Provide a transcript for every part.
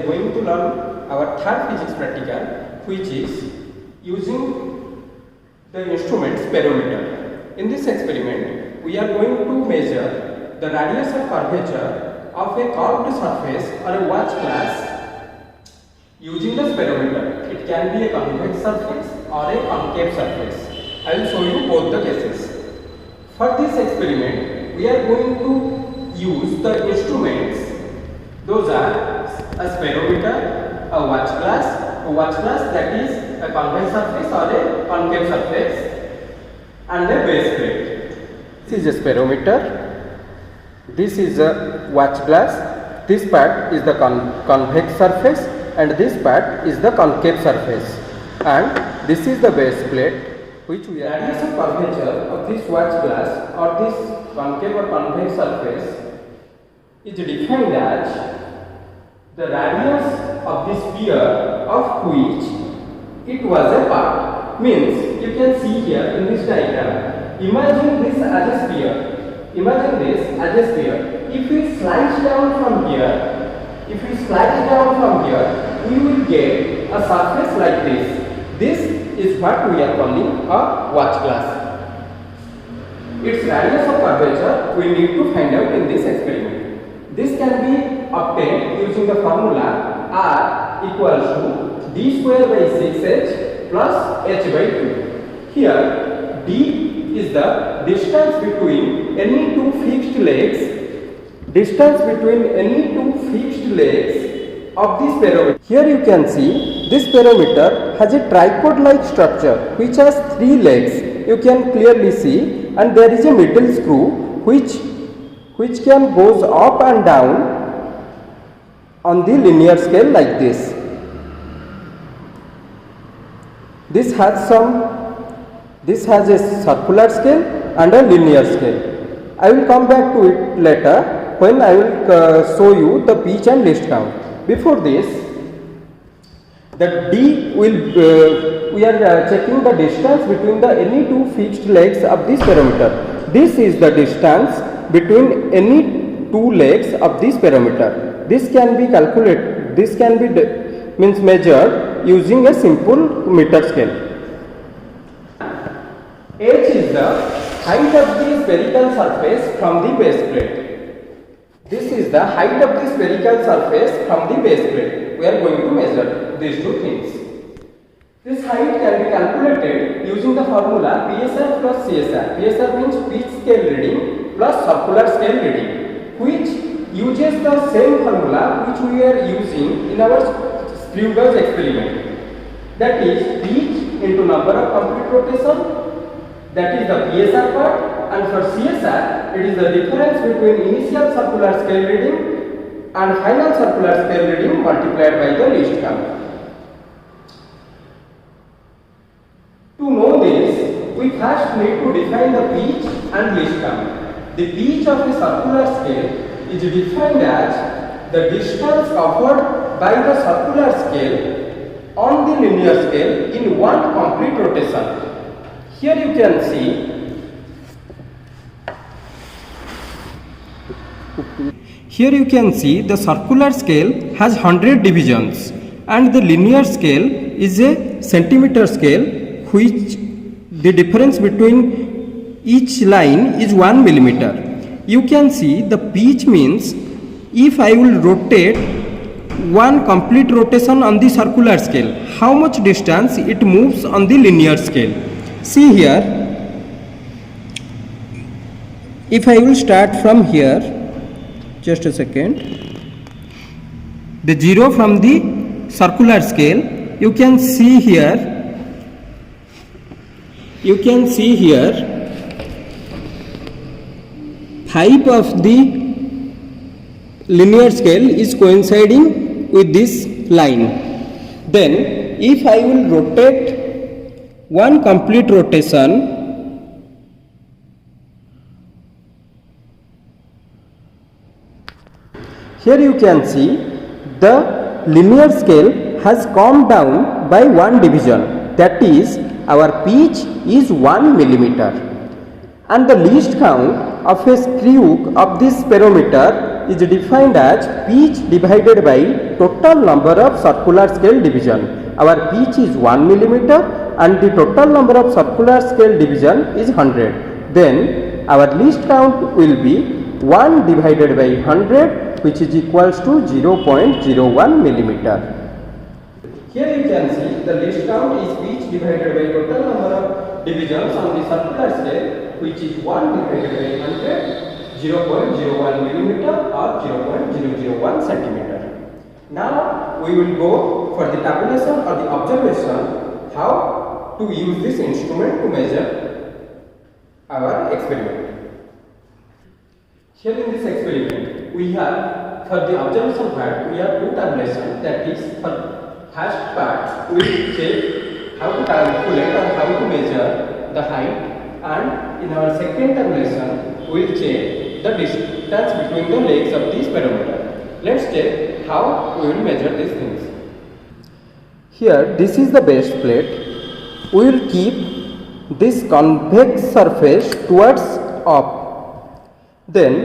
going to learn our third physics practical, which is using the instrument sperometer. In this experiment, we are going to measure the radius of curvature of a curved surface or a watch glass using the sperometer. It can be a convex surface or a concave surface. I will show you both the cases. For this experiment, we are going to use the instruments. Those are a sperometer, a watch glass that is a convex surface or a concave surface, and a base plate. This is a sperometer, this is a watch glass, this part is the convex surface and this part is the concave surface, and this is the base plate which we are. Radius of curvature of this watch glass or this concave or convex surface is defined as the radius of the sphere of which it was a part. Means you can see here in this diagram, imagine this as a sphere. Imagine this as a sphere. If we slice down from here, we will get a surface like this. This is what we are calling a watch glass. Its radius of curvature we need to find out in this experiment. This can be obtained using the formula R equals to d square by 6h plus h by 2. Here d is the distance between any two fixed legs. Of this sperometer. Here you can see this sperometer has a tripod-like structure which has 3 legs. You can clearly see, and there is a middle screw which can goes up and down on the linear scale like this. This has a circular scale and a linear scale. I will come back to it later when I will show you the pitch and least count. Before this, the D will we are checking the distance between the any two fixed legs of this sperometer. This is the distance between any two legs of this sperometer. This can be calculated. This can be measured using a simple meter scale. H is the height of the spherical surface from the base plate. This is the height of the spherical surface from the base plate. We are going to measure these two things. This height can be calculated using the formula PSR plus CSR. PSR means pitch scale reading plus circular scale reading, which uses the same formula which we are using in our screw gauge experiment. That is pitch into number of complete rotation. That is the PSR part, and for CSR, it is the difference between initial circular scale reading and final circular scale reading multiplied by the least count. To know this, we first need to define the pitch and least count. The pitch of a circular scale is defined as the distance covered by the circular scale on the linear scale in one complete rotation. Here you can see the circular scale has 100 divisions and the linear scale is a centimeter scale, which the difference between each line is 1 millimeter. You can see the pitch means if I will rotate one complete rotation on the circular scale, how much distance it moves on the linear scale. See here, if I will start from here, just a second, the 0 from the circular scale, you can see here, type of the linear scale is coinciding with this line. Then if I will rotate one complete rotation, here you can see the linear scale has come down by one division. That is, our pitch is 1 millimeter, and the least count of a screw of this sperometer is defined as pitch divided by total number of circular scale division. Our pitch is 1 millimeter and the total number of circular scale division is 100. Then our least count will be 1 divided by 100, which is equals to 0.01 millimeter. Here you can see the least count is pitch divided by total number of divisions on the circular scale, which is 1 divided by 100, 0.01 millimeter or 0.001 centimeter. Now we will go for the tabulation or the observation how to use this instrument to measure our experiment. Here in this experiment, we have for the observation part, we have two tabulations. That is, for first part, we will check how to calculate or how to measure the height, and in our second tabulation, we will check the distance between the legs of this speedometer. Let's check how we will measure these things. Here, this is the base plate. We will keep this convex surface towards up. Then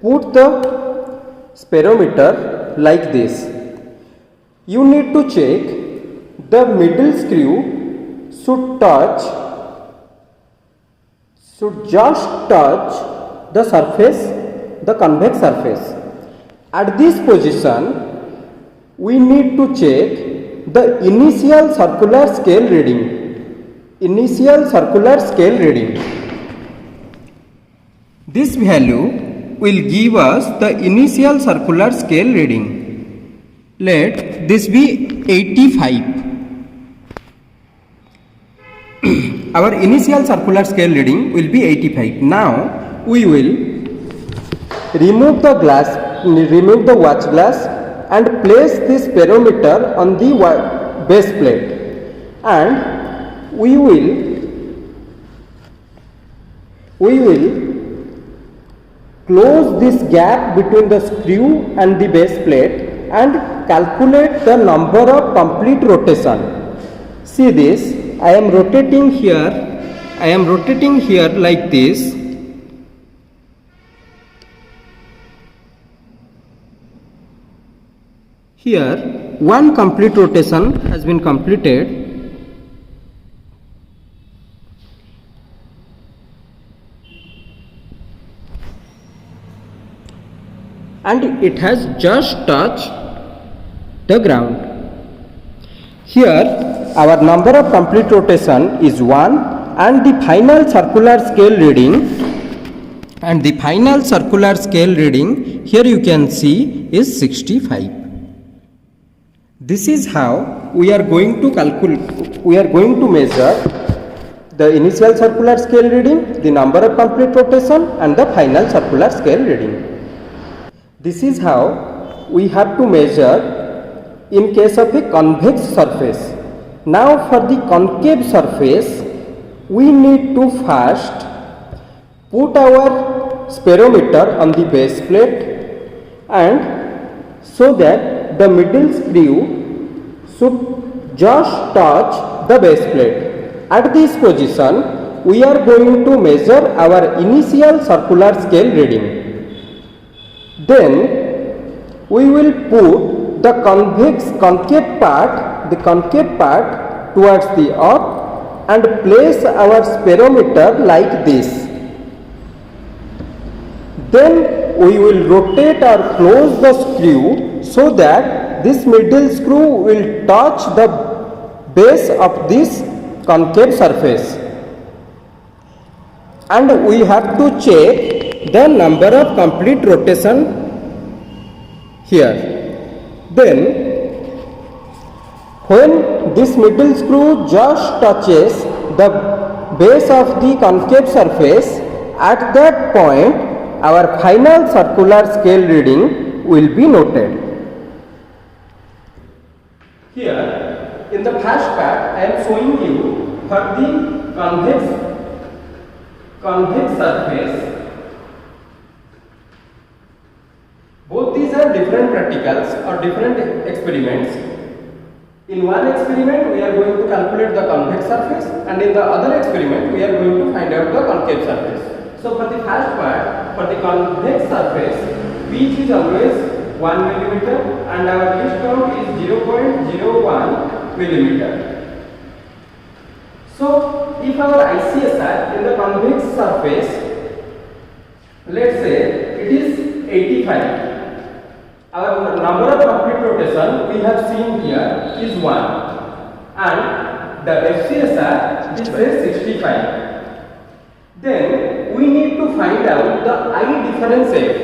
put the speedometer like this. You need to check the middle screw should just touch the surface, the convex surface. At this position, we need to check the initial circular scale reading. Initial circular scale reading. This value will give us the initial circular scale reading. Let this be 85. Our initial circular scale reading will be 85. Now we will remove the watch glass and place this speedometer on the base plate, and we will close this gap between the screw and the base plate and calculate the number of complete rotation. See this, I am rotating here like this. Here one complete rotation has been completed. And it has just touched the ground. Here our number of complete rotation is 1 and the final circular scale reading here you can see is 65. This is how we are going to measure the initial circular scale reading, the number of complete rotation and the final circular scale reading. This is how we have to measure in case of a convex surface. Now for the concave surface, we need to first put our speedometer on the base plate, and so that the middle screw should just touch the base plate. At this position, we are going to measure our initial circular scale reading. Then we will put the concave part towards the up and place our speedometer like this. Then we will rotate or close the screw so that this middle screw will touch the base of this concave surface. And we have to check the number of complete rotation here. Then when this middle screw just touches the base of the concave surface, at that point our final circular scale reading will be noted. Here in the first part I am showing you for the convex surface. Both these are different practicals or different experiments. In one experiment we are going to calculate the convex surface, and in the other experiment we are going to find out the concave surface. So for the first part, for the convex surface, pitch is always 1 millimeter and our least count is 0.01 millimeter. So if our ICSR in the convex surface, let's say it is 85, our number of complete rotation we have seen here is 1 and the FCSR is say 65. Then we need to find out the I difference F.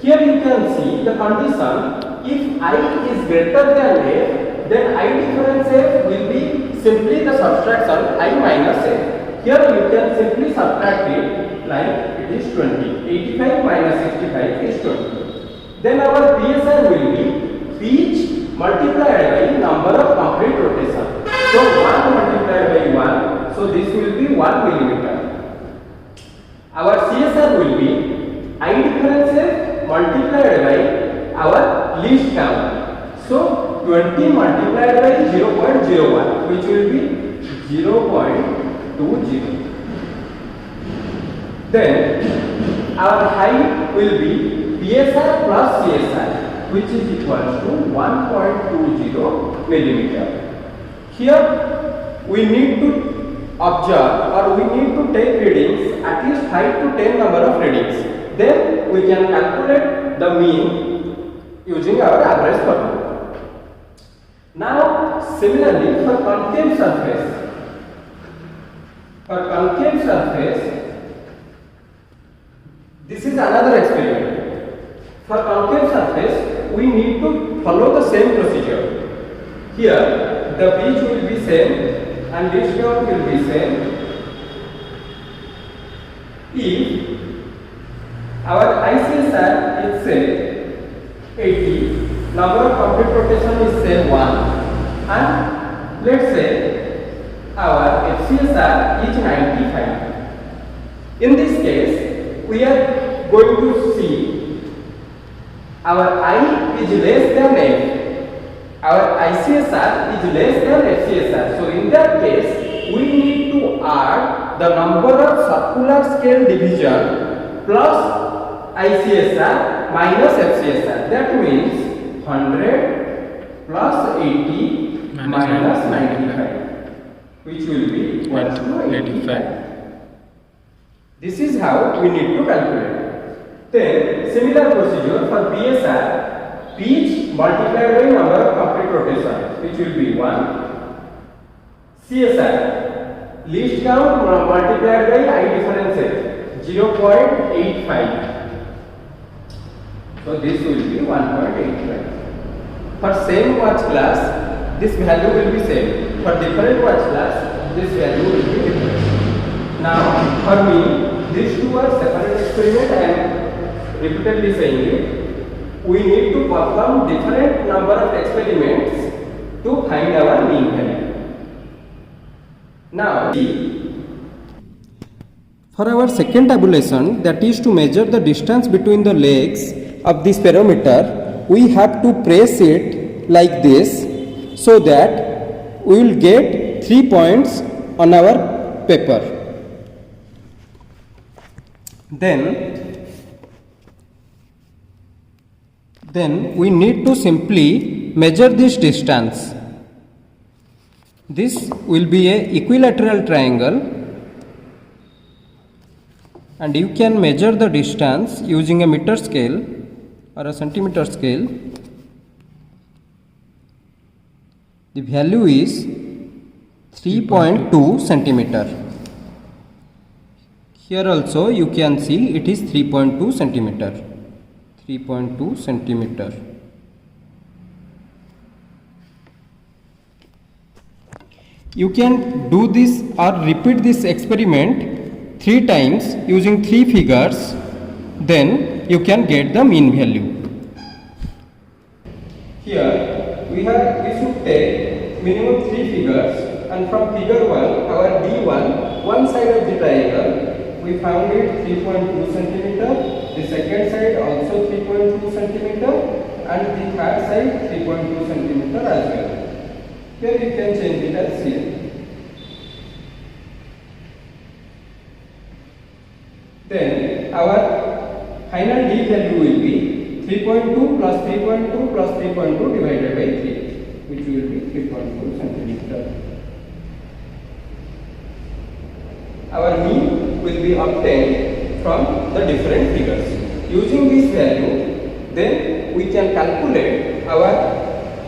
Here you can see the condition, if I is greater than F, then I difference F will be simply the subtraction I minus F. Here you can simply subtract it like it is 20. 85 minus 65 is 20. Then our PSR will be pitch multiplied by number of complete rotation. So 1 multiplied by 1, so this will be 1 millimeter. Our CSR will be I difference F multiplied by our least count. So 20 multiplied by 0.01, which will be 0.20. Then our height will be PSR plus CSR, which is equal to 1.20 millimeter. Here we need to observe or we need to take readings, at least 5 to 10 number of readings. Then we can calculate the mean using our average formula. Now similarly for concave surface, this is another experiment. For concave surface we need to follow the same procedure. Here the pitch will be same and this count will be same. If our ICSR is say 80, number of complete rotation is say 1, and let's say our FCSR is 95. In this case, we are going to see our I is less than F. Our ICSR is less than FCSR. So in that case, we need to add the number of circular scale division plus ICSR minus FCSR. That means 100 plus 80 minus 95, which will be equal to 85. This is how we need to calculate. Then similar procedure for PSR, pitch multiplied by number of complete rotation, which will be 1. CSR, least count multiplied by I difference 0.85. So this will be 1.85. For same watch class, this value will be same. For different watch class, this value will be different. Now, for me, these two are separate experiment. I am repeatedly saying it. We need to perform different number of experiments to find our mean value. Now, for our second tabulation, that is to measure the distance between the legs of this spirometer, we have to press it like this so that we will get 3 points on our paper. Then we need to simply measure this distance. This will be a equilateral triangle, and you can measure the distance using a meter scale or a centimeter scale. The value is 3.2 centimeter. Here also you can see it is 3.2 centimeter. 3.2 centimeter. You can do this or repeat this experiment 3 times using 3 figures, then you can get the mean value. Here we should take minimum 3 figures, and from figure 1, our D1, one side of the triangle, we found it 3.2 centimeter, the second side also 3.2 centimeter, and the third side 3.2 centimeter as well. Here you can change it as C. Then our final D value will be 3.2 plus 3.2 plus 3.2 divided by 3, which will be 3.2 centimeter. Our mean will be obtained from the different figures. Using this value, then we can calculate our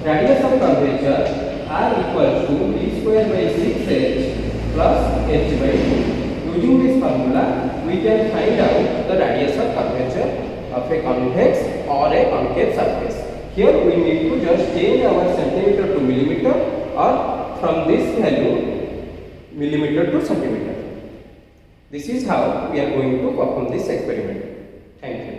radius of curvature r equals to d square by 6h plus h by 2. Using this formula, we can find out the radius of curvature of a convex or a concave surface. Here we need to just change our centimeter to millimeter, or from this value millimeter to centimeter. This is how we are going to perform this experiment. Thank you.